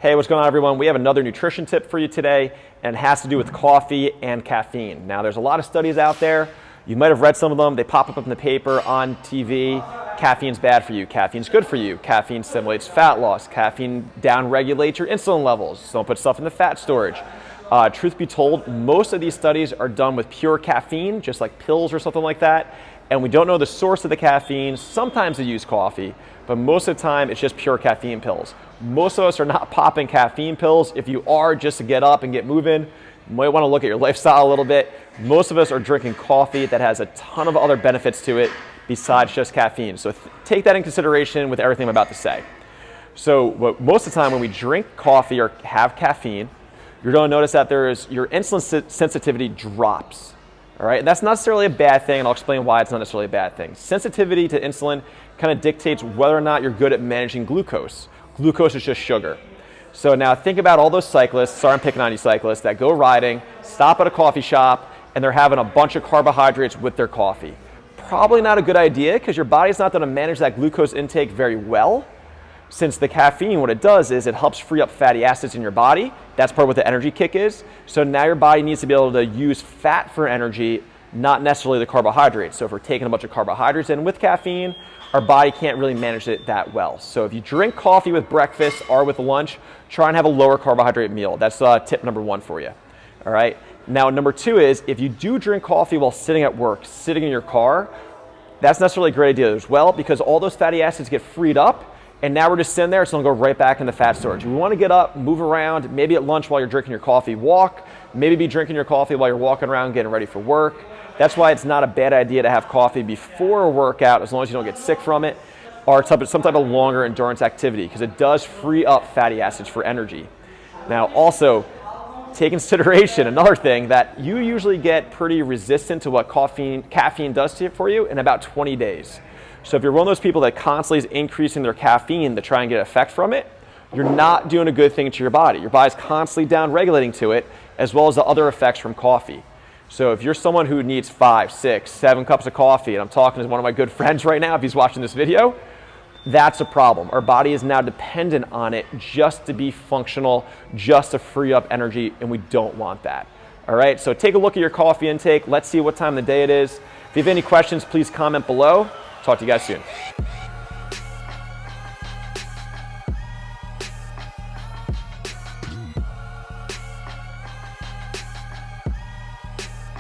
Hey, what's going on, everyone? We have another nutrition tip for you today, and it has to do with coffee and caffeine. Now, there's a lot of studies out there. You might have read some of them. They pop up in the paper, on TV. Caffeine's bad for you. Caffeine's good for you. Caffeine stimulates fat loss. Caffeine down-regulates your insulin levels. So don't put stuff in the fat storage. Truth be told, most of these studies are done with pure caffeine, just like pills or something like that. And we don't know the source of the caffeine. Sometimes they use coffee, but most of the time it's just pure caffeine pills. Most of us are not popping caffeine pills. If you are, just to get up and get moving, you might want to look at your lifestyle a little bit. Most of us are drinking coffee that has a ton of other benefits to it besides just caffeine. So take that in consideration with everything I'm about to say. So most of the time when we drink coffee or have caffeine, you're going to notice that your insulin sensitivity drops. All right, and that's not necessarily a bad thing, and I'll explain why it's not necessarily a bad thing. Sensitivity to insulin kind of dictates whether or not you're good at managing glucose. Glucose is just sugar. So now think about all those cyclists, sorry I'm picking on you cyclists, that go riding, stop at a coffee shop, and they're having a bunch of carbohydrates with their coffee. Probably not a good idea because your body's not going to manage that glucose intake very well. Since the caffeine, what it does is it helps free up fatty acids in your body. That's part of what the energy kick is. So now your body needs to be able to use fat for energy, not necessarily the carbohydrates. So if we're taking a bunch of carbohydrates in with caffeine, our body can't really manage it that well. So if you drink coffee with breakfast or with lunch, try and have a lower carbohydrate meal. That's tip number one for you. All right. Now, number two is if you do drink coffee while sitting at work, sitting in your car, that's not necessarily a great idea as well because all those fatty acids get freed up. And now we're just sitting there, so it'll go right back in the fat storage. We want to get up, move around, maybe at lunch while you're drinking your coffee, walk, maybe be drinking your coffee while you're walking around getting ready for work. That's why it's not a bad idea to have coffee before a workout, as long as you don't get sick from it, or some type of longer endurance activity, because it does free up fatty acids for energy. Now, also, take consideration another thing that you usually get pretty resistant to what caffeine does for you in about 20 days. So if you're one of those people that constantly is increasing their caffeine to try and get effect from it, you're not doing a good thing to your body. Your body's constantly down-regulating to it, as well as the other effects from coffee. So if you're someone who needs 5, 6, 7 cups of coffee, and I'm talking to one of my good friends right now if he's watching this video, that's a problem. Our body is now dependent on it just to be functional, just to free up energy, and we don't want that. All right, so take a look at your coffee intake. Let's see what time of the day it is. If you have any questions, please comment below. Talk to you guys soon.